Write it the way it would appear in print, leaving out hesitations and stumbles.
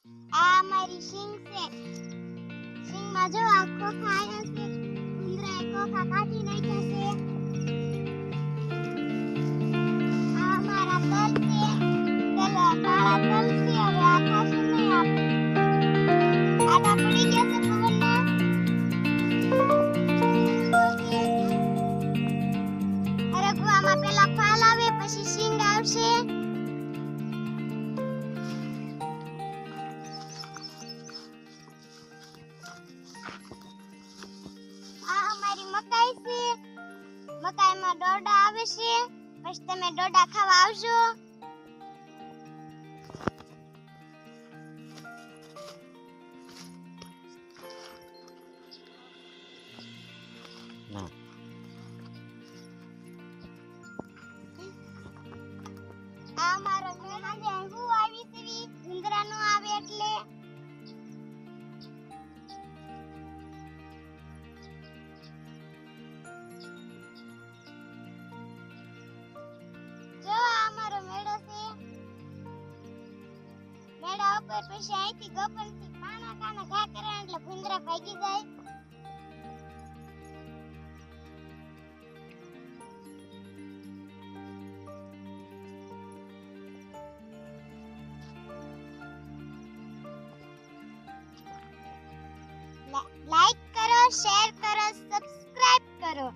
આ મારી સિંગ છે. સિંગમાં જો આ ખોખા આવ્યા છે. ઉંદરાએ ખોખા કાઢી નાખ્યા છે. આ મારા તલ છે. પેલા કાળા તલ છે. હવે આ ખાશે નહીં આપણે. આડા પડી ગયા છે પવનમાં. અરે ગુવામાં પેલા ફાલ આવે પછી સિંગ આવશે. આ અમારી મકાઈ છે. મકાઈમાં ડોડા આવે છે. પછી તમે ડોડા ખાવા આવજો. આ મારો મેળાને હું આવી છે. ઉંદરા નો આવે એટલે જો આ મારો મેળો છે. મેળા ઉપર પછી અહીંથી ગોપનથી કાના કાના ઘા કરે એટલે ઉંદરા ભાગી જાય. લાઈક કરો, શેર કરો, સબસ્ક્રાઇબ કરો.